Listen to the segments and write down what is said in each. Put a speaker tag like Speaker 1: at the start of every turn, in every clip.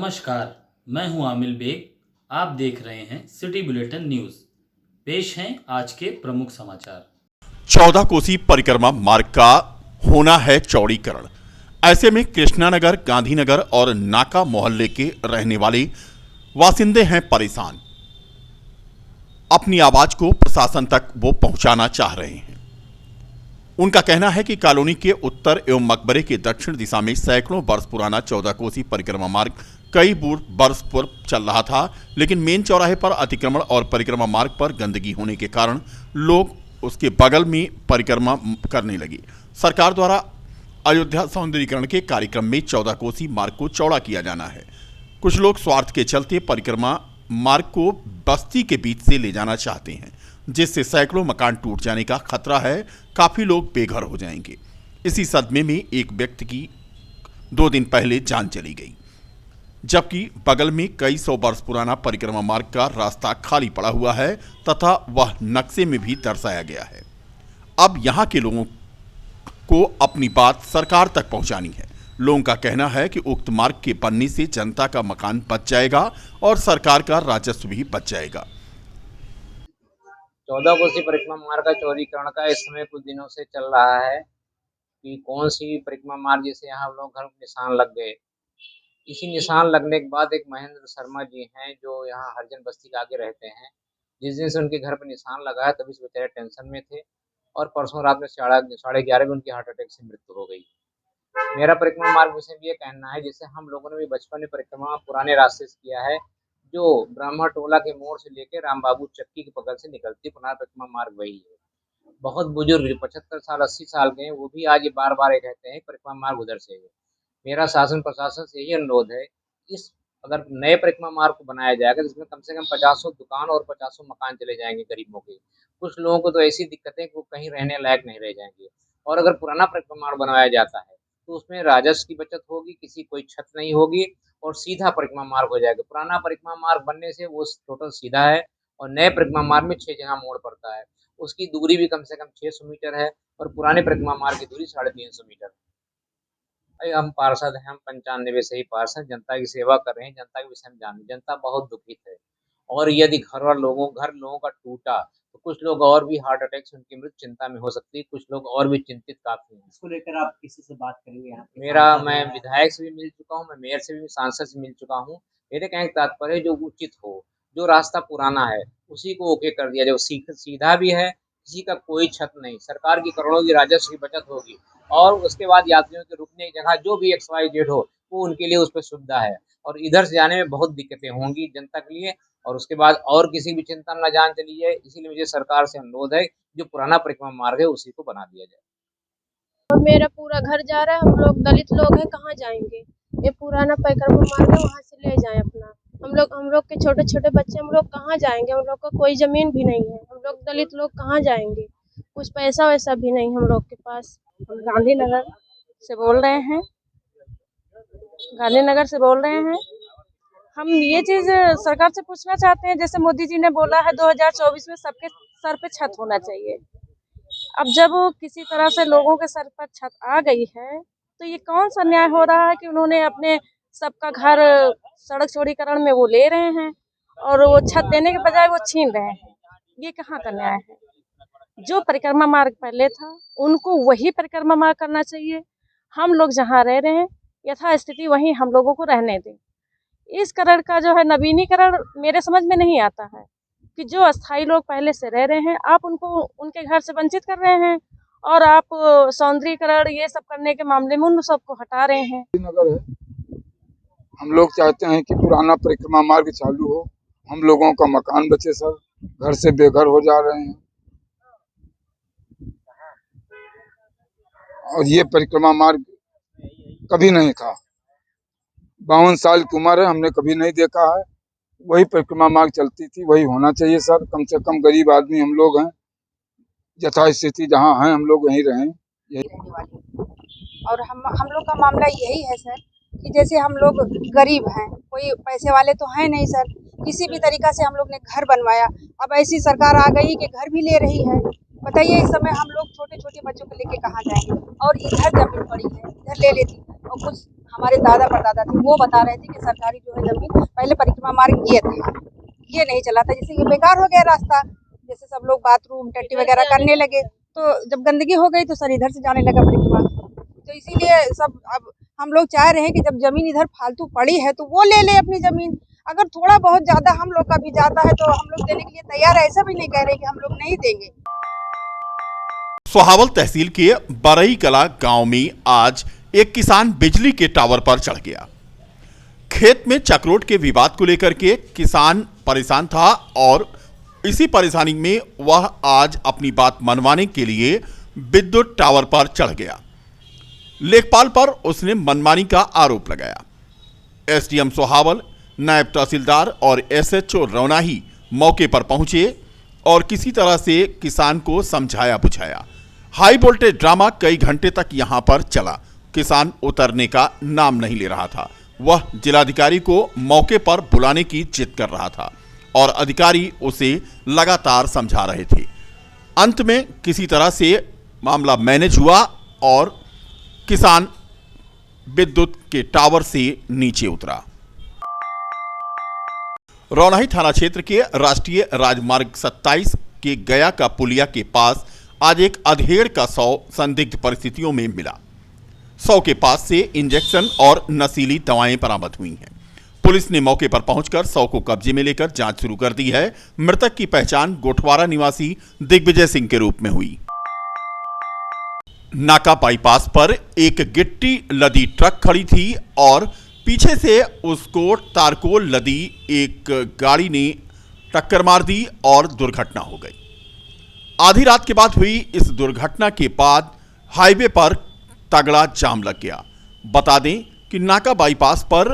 Speaker 1: नमस्कार, मैं हूं आमिल बेग। आप देख रहे हैं सिटी बुलेटिन न्यूज़। पेश हैं आज के प्रमुख समाचार।
Speaker 2: 14 कोसी परिक्रमा मार्ग का होना है चौड़ीकरण। ऐसे में कृष्णानगर, गांधीनगर और नाका मोहल्ले के रहने वाले वासिंदे हैं परेशान। अपनी आवाज को प्रशासन तक वो पहुंचाना चाह रहे हैं। उनका कहना है कि कॉलोनी के उत्तर एवं मकबरे के दक्षिण दिशा में सैकड़ों वर्ष पुराना 14 कोसी परिक्रमा मार्ग कई वर्ष पूर्व चल रहा था, लेकिन मेन चौराहे पर अतिक्रमण और परिक्रमा मार्ग पर गंदगी होने के कारण लोग उसके बगल में परिक्रमा करने लगे। सरकार द्वारा अयोध्या सौंदर्यीकरण के कार्यक्रम में 14 कोसी मार्ग को चौड़ा किया जाना है। कुछ लोग स्वार्थ के चलते परिक्रमा मार्ग को बस्ती के बीच से ले जाना चाहते हैं, जिससे सैकड़ों मकान टूट जाने का खतरा है। काफी लोग बेघर हो जाएंगे। इसी सदमे में एक व्यक्ति की 2 दिन पहले जान चली गई, जबकि बगल में कई सौ वर्ष पुराना परिक्रमा मार्ग का रास्ता खाली पड़ा हुआ है तथा वह नक्शे में भी दर्शाया गया है। अब यहां के लोगों को अपनी बात सरकार तक पहुंचानी है। लोगों का कहना है कि उक्त मार्ग के बनने से जनता का मकान बच जाएगा और सरकार का राजस्व भी बच जाएगा।
Speaker 3: 14 कोसी परिक्रमा मार्ग का चौड़ीकरण का इस समय कुछ दिनों से चल रहा है कि कौन सी परिक्रमा मार्ग, जैसे यहाँ लोग घर निशान लग गए। इसी निशान लगने के बाद एक महेंद्र शर्मा जी हैं जो यहाँ हरिजन बस्ती के आगे रहते हैं। जिस दिन से उनके घर पर निशान लगा है तभी से बेचारे टेंशन में थे और परसों रात में 11:30 बजे उनकी हार्ट अटैक से मृत्यु हो गई। मेरा परिक्रमा मार्ग विषय में ये कहना है, जैसे हम लोगों ने भी बचपन में परिक्रमा पुराने रास्ते से किया है, जो ब्राह्मण टोला के मोड़ से लेकर राम बाबू चक्की के बगल से निकलती पुराना परिक्रमा मार्ग वही है। बहुत बुजुर्ग 75 साल 80 साल के हैं, वो भी आज ये बार बार ये कहते हैं परिक्रमा मार्ग उधर से है। मेरा शासन प्रशासन से यही अनुरोध है, इस अगर नए परिक्रमा मार्ग को बनाया जाएगा जिसमें कम से कम 50 दुकान और 50 मकान चले जाएंगे गरीबों के। कुछ लोगों को तो ऐसी दिक्कतें कि वो कहीं रहने लायक नहीं रह जाएंगे। और अगर पुराना परिक्रमा मार्ग बनाया जाता है तो उसमें राजस्व की बचत होगी, किसी कोई छत नहीं होगी और सीधा परिक्रमा मार्ग हो जाएगा। पुराना परिक्रमा मार्ग बनने से वो टोटल सीधा है और नए परिक्रमा मार्ग में 6 जगह मोड़ पड़ता है। उसकी दूरी भी कम से कम 600 मीटर है और पुराने परिक्रमा मार्ग की दूरी 350 मीटर है। हम पार्षद हैं, हम 95 से ही पार्षद जनता की सेवा कर रहे हैं, जनता के विषय में जान, जनता बहुत दुखित है। और यदि घर लोगों का टूटा तो कुछ लोग और भी हार्ट अटैक से उनकी मृत्यु चिंता में हो सकती है, कुछ लोग और भी चिंतित काफी हैं।
Speaker 4: इसको लेकर आप किसी से बात करेंगे? यहाँ
Speaker 3: मैं विधायक से भी मिल चुका हूँ, मैं मेयर से भी, सांसद से मिल चुका हूँ। मेरे कहने का तात्पर्य जो उचित हो, जो रास्ता पुराना है उसी को ओके कर दिया जाए, सीधा भी है, किसी का कोई छत नहीं, सरकार की करोड़ों की राजस्व की बचत होगी और उसके बाद यात्रियों के रुकने की जगह जो भी XYZ हो वो उनके लिए उस पर सुविधा है। और इधर से जाने में बहुत दिक्कतें होंगी जनता के लिए और उसके बाद और किसी भी चिंता न जान चली जाए। इसीलिए मुझे सरकार से अनुरोध है, जो पुराना परिक्रमा मार्ग है उसी को बना दिया जाए।
Speaker 5: और मेरा पूरा घर जा रहा है, हम लोग दलित लोग हैं, कहाँ जाएंगे? ये पुराना परिक्रमा मार्ग है, वहाँ से ले जाएं अपना। हम लोग के छोटे छोटे बच्चे, हम लोग कहाँ जाएंगे? हम लोग का कोई जमीन भी नहीं है, हम लोग दलित लोग कहाँ जाएंगे? कुछ पैसा वैसा भी नहीं हम लोग के पास। हम गांधीनगर से बोल रहे हैं, हम ये चीज सरकार से पूछना चाहते हैं, जैसे मोदी जी ने बोला है 2024 में सबके सर पे छत होना चाहिए। अब जब किसी तरह से लोगों के सर पर छत आ गई है तो ये कौन सा न्याय हो रहा है कि उन्होंने अपने सबका घर सड़क चौड़ीकरण में वो ले रहे हैं और वो छत देने के बजाय वो छीन रहे हैं। ये कहाँ का न्याय है? जो परिक्रमा मार्ग पहले था उनको वही परिक्रमा मार्ग करना चाहिए। हम लोग जहाँ रह रहे हैं यथा स्थिति वहीं हम लोगों को रहने दें। इस करण का जो है नवीनीकरण मेरे समझ में नहीं आता है कि जो अस्थायी लोग पहले से रह रहे हैं आप उनको उनके घर से वंचित कर रहे हैं और आप सौंदर्यीकरण ये सब करने के मामले में उन सबको हटा रहे हैं।
Speaker 6: नगर है, हम लोग चाहते हैं कि पुराना परिक्रमा मार्ग चालू हो, हम लोगों का मकान बचे। सर घर से बेघर हो जा रहे हैं और ये परिक्रमा मार्ग कभी नहीं था। 52 साल की उम्र है, हमने कभी नहीं देखा है। वही परिक्रमा मार्ग चलती थी, वही होना चाहिए सर। कम से कम गरीब आदमी हम लोग हैं, यथास्थिति जहाँ हैं हम लोग वहीं रहें।
Speaker 7: और हम लोग का मामला यही है सर कि जैसे हम लोग गरीब हैं, कोई पैसे वाले तो हैं नहीं सर। किसी भी तरीका से हम लोग ने घर बनवाया, अब ऐसी सरकार आ गई कि घर भी ले रही है। बताइए इस समय हम लोग छोटे छोटे बच्चों को लेके कहाँ जाएंगे? और इधर जमीन पड़ी है, इधर ले लेती और कुछ हमारे दादा परदादा थे वो बता रहे थे कि सरकारी जो है जमीन पहले परिक्रमा मार्ग ये था, ये नहीं चला था, जैसे ये बेकार हो गया रास्ता, जैसे सब लोग बाथरूम टट्टी वगैरह करने लगे तो जब गंदगी हो गई तो सर इधर से जाने लगा परिक्रमा, तो इसीलिए सब अब हम लोग चाह रहे हैं कि जब जमीन इधर फालतू पड़ी है तो वो ले ले अपनी जमीन, अगर थोड़ा बहुत ज्यादा हम लोग का भी जाता है तो हम लोग देने के लिए तैयार है, ऐसा भी नहीं कह रहे कि हम लोग नहीं देंगे।
Speaker 2: सोहावल तहसील के बरई कला गांव में आज एक किसान बिजली के टावर पर चढ़ गया। खेत में चक्रोट के विवाद को लेकर के किसान परेशान था और इसी परेशानी में वह आज अपनी बात मनवाने के लिए विद्युत टावर पर चढ़ गया। लेखपाल पर उसने मनमानी का आरोप लगाया। एसडीएम सोहावल, नायब तहसीलदार और एसएचओ रौनाही मौके पर पहुंचे और किसी तरह से किसान को समझाया बुझाया। हाई वोल्टेज ड्रामा कई घंटे तक यहां पर चला। किसान उतरने का नाम नहीं ले रहा था। वह जिलाधिकारी को मौके पर बुलाने की जिद कर रहा था और अधिकारी उसे लगातार समझा रहे थे। अंत में किसी तरह से मामला मैनेज हुआ और किसान विद्युत के टावर से नीचे उतरा। रौनाही थाना क्षेत्र के राष्ट्रीय राजमार्ग 27 के गया का पुलिया के पास आज एक अधेड़ का शव संदिग्ध परिस्थितियों में मिला। शव के पास से इंजेक्शन और नशीली दवाएं बरामद हुई हैं। पुलिस ने मौके पर पहुंचकर शव को कब्जे में लेकर जांच शुरू कर दी है। मृतक की पहचान गोठवारा निवासी दिग्विजय सिंह के रूप में हुई। नाका बाईपास पर एक गिट्टी लदी ट्रक खड़ी थी और पीछे से उसको तारकोल लदी एक गाड़ी ने टक्कर मार दी और दुर्घटना हो गई। आधी रात के बाद हुई इस दुर्घटना के बाद हाईवे पर तगड़ा जाम लग गया। बता दें कि नाका बाईपास पर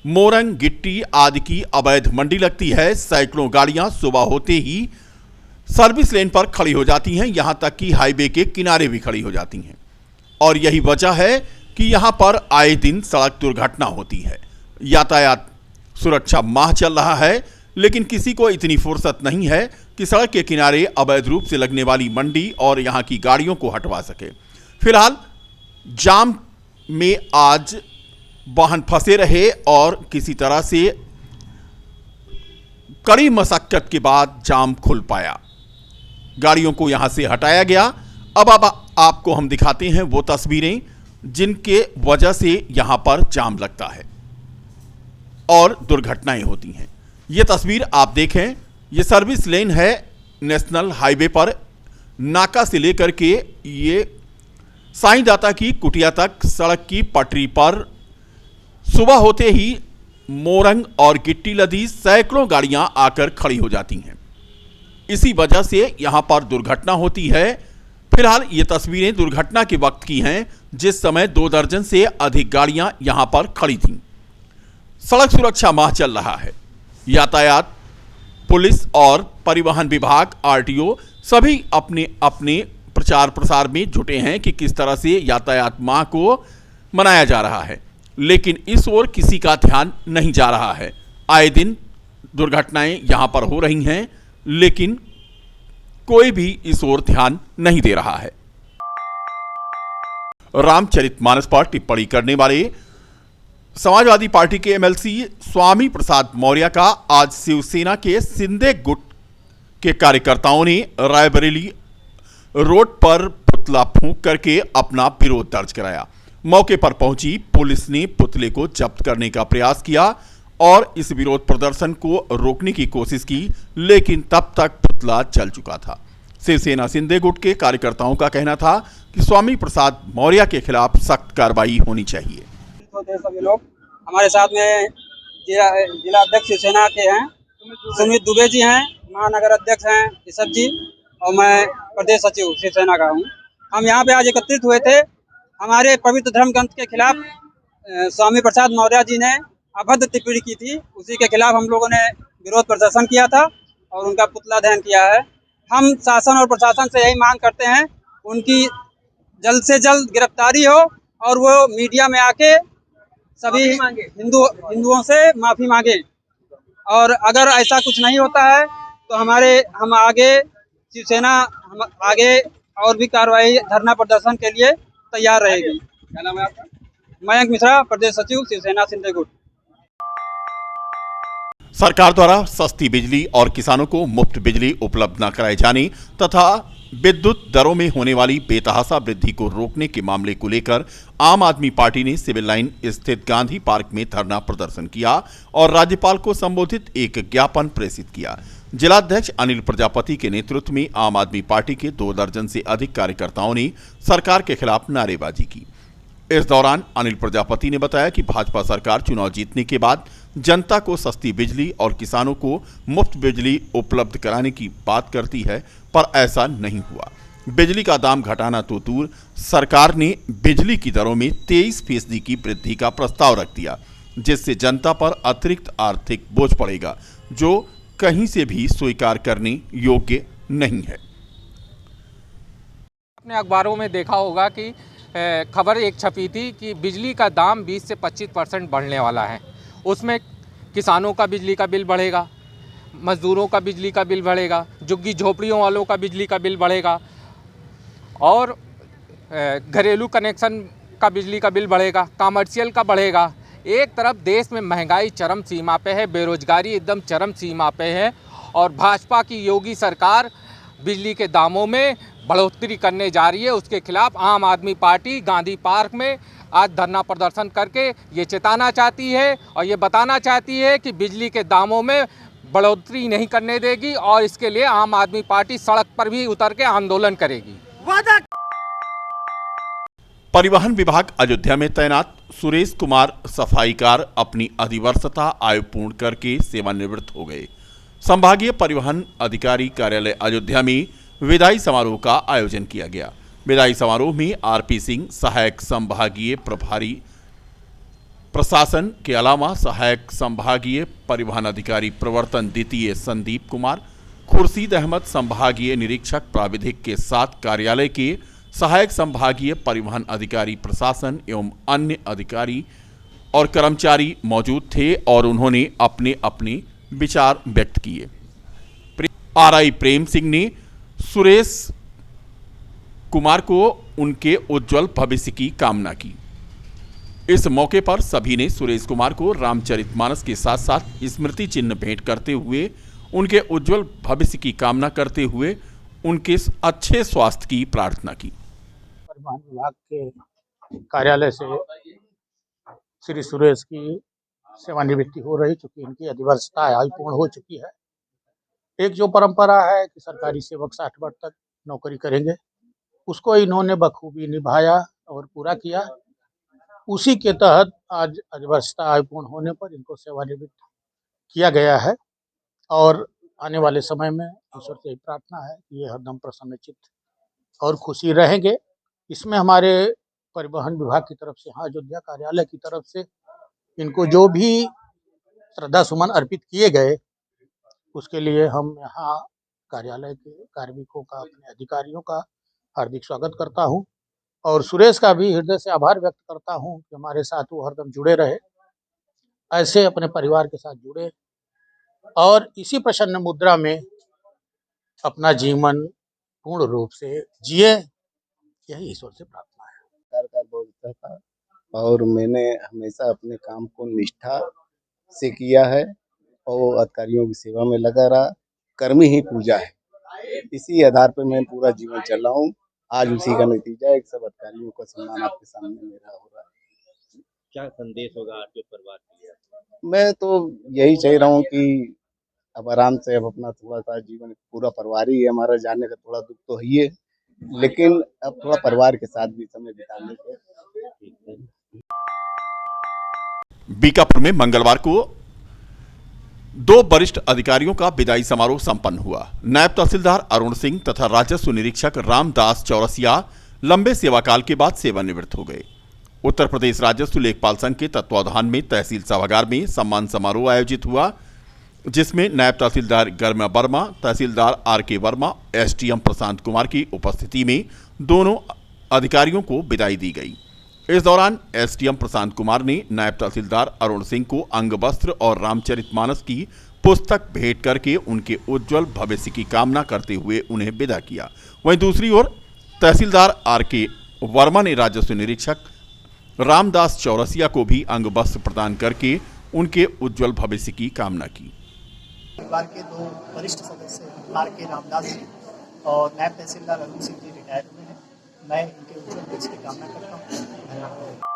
Speaker 2: मोरंग, गिट्टी आदि की अवैध मंडी लगती है। सैकड़ों गाड़ियां सुबह होते ही सर्विस लेन पर खड़ी हो जाती हैं, यहां तक कि हाईवे के किनारे भी खड़ी हो जाती हैं और यही वजह है कि यहां पर आए दिन सड़क दुर्घटना होती है। यातायात सुरक्षा माह चल रहा है, लेकिन किसी को इतनी फुर्सत नहीं है कि सड़क के किनारे अवैध रूप से लगने वाली मंडी और यहां की गाड़ियों को हटवा सके। फिलहाल जाम में आज वाहन फंसे रहे और किसी तरह से कड़ी मशक्कत के बाद जाम खुल पाया। गाड़ियों को यहां से हटाया गया। अब आपको हम दिखाते हैं वो तस्वीरें जिनके वजह से यहां पर जाम लगता है और दुर्घटनाएं होती हैं। ये तस्वीर आप देखें, ये सर्विस लेन है नेशनल हाईवे पर। नाका से लेकर के ये साईं दाता की कुटिया तक सड़क की पटरी पर सुबह होते ही मोरंग और गिट्टी लदी सैकड़ों गाड़ियां आकर खड़ी हो जाती हैं। इसी वजह से यहां पर दुर्घटना होती है। फिलहाल ये तस्वीरें दुर्घटना के वक्त की हैं, जिस समय 2 दर्जन से अधिक गाड़ियां यहां पर खड़ी थीं। सड़क सुरक्षा माह चल रहा है। यातायात पुलिस और परिवहन विभाग, आरटीओ सभी अपने अपने प्रचार प्रसार में जुटे हैं कि किस तरह से यातायात माह को मनाया जा रहा है, लेकिन इस ओर किसी का ध्यान नहीं जा रहा है। आए दिन दुर्घटनाएं यहां पर हो रही हैं, लेकिन कोई भी इस ओर ध्यान नहीं दे रहा है। रामचरितमानस पर टिप्पणी करने वाले समाजवादी पार्टी के एमएलसी स्वामी प्रसाद मौर्य का आज शिवसेना के सिंदे गुट के कार्यकर्ताओं ने रायबरेली रोड पर पुतला फूंक करके अपना विरोध दर्ज कराया। मौके पर पहुंची पुलिस ने पुतले को जब्त करने का प्रयास किया और इस विरोध प्रदर्शन को रोकने की कोशिश की, लेकिन तब तक पुतला जल चुका था। शिवसेना सिंदे गुट के कार्यकर्ताओं का कहना था कि स्वामी प्रसाद मौर्य के खिलाफ सख्त कार्रवाई होनी चाहिए।
Speaker 8: सभी लोग हमारे साथ में जिला अध्यक्ष शिवसेना के हैं, सुमित दुबे जी हैं, महानगर अध्यक्ष हैं ऋषभ जी, और मैं प्रदेश सचिव शिवसेना का हूँ। हम यहाँ पे आज एकत्रित हुए थे। हमारे पवित्र धर्म ग्रंथ के खिलाफ स्वामी प्रसाद मौर्य जी ने अभद्र टिप्पणी की थी, उसी के खिलाफ हम लोगों ने विरोध प्रदर्शन किया था और उनका पुतला दहन किया है। हम शासन और प्रशासन से यही मांग करते हैं उनकी जल्द से जल्द गिरफ्तारी हो और वो मीडिया में आके सभी हिंदुओं से माफ़ी मांगे, और अगर ऐसा कुछ नहीं होता है तो हम आगे शिवसेना हम आगे और भी कार्रवाई धरना प्रदर्शन के लिए तैयार रहेगी। क्या नाम है आपका? मयंक मिश्रा, प्रदेश सचिव शिवसेना सिंधेगुट।
Speaker 2: सरकार द्वारा सस्ती बिजली और किसानों को मुफ्त बिजली उपलब्ध न कराए जाने तथा विद्युत दरों में होने वाली बेतहाशा वृद्धि को रोकने के मामले को लेकर आम आदमी पार्टी ने सिविल लाइन स्थित गांधी पार्क में धरना प्रदर्शन किया और राज्यपाल को संबोधित एक ज्ञापन प्रेषित किया। जिलाध्यक्ष अनिल प्रजापति के नेतृत्व में आम आदमी पार्टी के 2 दर्जन से अधिक कार्यकर्ताओं ने सरकार के खिलाफ नारेबाजी की। इस दौरान अनिल प्रजापति ने बताया कि भाजपा सरकार चुनाव जीतने के बाद जनता को सस्ती बिजली और किसानों को मुफ्त बिजली उपलब्ध कराने की बात करती है, पर ऐसा नहीं हुआ। बिजली का दाम घटाना तो दूर, सरकार ने बिजली की दरों में 23% की वृद्धि का प्रस्ताव रख दिया, जिससे जनता पर अतिरिक्त आर्थिक बोझ पड़ेगा, जो कहीं से भी स्वीकार करने योग्य नहीं है।
Speaker 9: अपने अखबारों में देखा होगा कि खबर एक छपी थी कि बिजली का दाम 20 से 25% बढ़ने वाला है। उसमें किसानों का बिजली का बिल बढ़ेगा, मजदूरों का बिजली का बिल बढ़ेगा, झुग्गी झोपड़ियों वालों का बिजली का बिल बढ़ेगा और घरेलू कनेक्शन का बिजली का बिल बढ़ेगा, कमर्शियल का बढ़ेगा। एक तरफ देश में महंगाई चरम सीमा पे है, बेरोजगारी एकदम चरम सीमा पे है और भाजपा की योगी सरकार बिजली के दामों में बढ़ोतरी करने जा रही है। उसके खिलाफ आम आदमी पार्टी गांधी पार्क में आज धरना प्रदर्शन करके ये चेताना चाहती है और ये बताना चाहती है कि बिजली के दामों में बढ़ोतरी नहीं करने देगी और इसके लिए आम आदमी पार्टी सड़क पर भी उतर के आंदोलन करेगी।
Speaker 2: परिवहन विभाग अयोध्या में तैनात सुरेश कुमार सफाईकार अपनी अधिवर्षता आयु पूर्ण करके सेवानिवृत्त हो गए। संभागीय परिवहन अधिकारी कार्यालय अयोध्या में विदाई समारोह का आयोजन किया गया। विदाई समारोह में आरपी सिंह सहायक संभागीय प्रभारी प्रशासन के अलावा सहायक संभागीय परिवहन अधिकारी प्रवर्तन द्वितीय संदीप कुमार, खुर्शीद अहमद संभागीय निरीक्षक प्राविधिक के साथ कार्यालय के सहायक संभागीय परिवहन अधिकारी प्रशासन एवं अन्य अधिकारी और कर्मचारी मौजूद थे और उन्होंने अपने अपने विचार व्यक्त किए। आरआई प्रेम सिंह ने सुरेश कुमार को उनके उज्जवल भविष्य की कामना की। इस मौके पर सभी ने सुरेश कुमार को रामचरितमानस के साथ साथ स्मृति चिन्ह भेंट करते हुए उनके उज्जवल भविष्य की कामना करते हुए उनके अच्छे स्वास्थ्य की प्रार्थना की।
Speaker 10: परिवहन विभाग के कार्यालय से श्री सुरेश की सेवानिवृत्ति हो रही, चूंकि इनकी अधिवर्षता आयु पूर्ण हो चुकी है। एक जो परंपरा है कि सरकारी सेवक 60 वर्ष तक नौकरी करेंगे, उसको इन्होंने बखूबी निभाया और पूरा किया। उसी के तहत आज अधिवर्षता आयु पूर्ण होने पर इनको सेवानिवृत्त किया गया है और आने वाले समय में ईश्वर से प्रार्थना है कि ये हरदम प्रसन्नचित्त और खुशी रहेंगे। इसमें हमारे परिवहन विभाग की तरफ से, अयोध्या कार्यालय की तरफ से इनको जो भी श्रद्धा सुमन अर्पित किए गए, उसके लिए हम यहाँ कार्यालय के कार्मिकों का, अपने अधिकारियों का हार्दिक स्वागत करता हूँ और सुरेश का भी हृदय से आभार व्यक्त करता हूँ कि हमारे साथ वो हरदम जुड़े रहे, ऐसे अपने परिवार के साथ जुड़े और इसी प्रसन्न मुद्रा में अपना जीवन पूर्ण रूप से जिए, यही ईश्वर से प्रार्थना है।
Speaker 11: सरकार बहुत अच्छा था और मैंने हमेशा अपने काम को निष्ठा से किया है और अधिकारियों की सेवा में लगा रहा। कर्म ही पूजा है, इसी आधार पर मैं पूरा जीवन चल रहा हूँ। आज उसी का नतीजा है, सब अधिकारियों का सम्मान आपके सामने मेरा हो रहा है।
Speaker 4: क्या संदेश होगा आपके परिवार के लिए?
Speaker 11: मैं तो यही चाह रहा हूँ कि अब आराम से अब अपना थोड़ा सा जीवन, पूरा परिवार ही है हमारा, जाने का थोड़ा दुख तो है, लेकिन अब थोड़ा परिवार के साथ भी समय बिताने के।
Speaker 2: बीकापुर में मंगलवार को 2 वरिष्ठ अधिकारियों का विदाई समारोह संपन्न हुआ। नायब तहसीलदार अरुण सिंह तथा राजस्व निरीक्षक रामदास चौरसिया लंबे सेवाकाल के बाद सेवानिवृत्त हो गए। उत्तर प्रदेश राजस्व लेखपाल संघ के तत्वावधान में तहसील सभागार में सम्मान समारोह आयोजित हुआ, जिसमें नायब तहसीलदार गर्मा वर्मा, तहसीलदार आर.के. वर्मा, एसडीएम प्रशांत कुमार की उपस्थिति में दोनों अधिकारियों को विदाई दी गई। इस दौरान एसडीएम प्रशांत कुमार ने नायब तहसीलदार अरुण सिंह को अंग वस्त्र और रामचरितमानस की पुस्तक भेंट करके उनके उज्जवल भविष्य की कामना करते हुए उन्हें विदा किया। वहीं दूसरी ओर तहसीलदार आर.के. वर्मा ने राजस्व निरीक्षक रामदास चौरसिया को भी अंग वस्त्र प्रदान करके उनके उज्जवल भविष्य की कामना की।
Speaker 12: परिवार के 2 वरिष्ठ सदस्य आर के रामदास जी और नायब तहसीलदार अरुण सिंह जी रिटायर हुए हैं। मैं इनके उज्जवल भविष्य की कामना करता हूँ। धन्यवाद।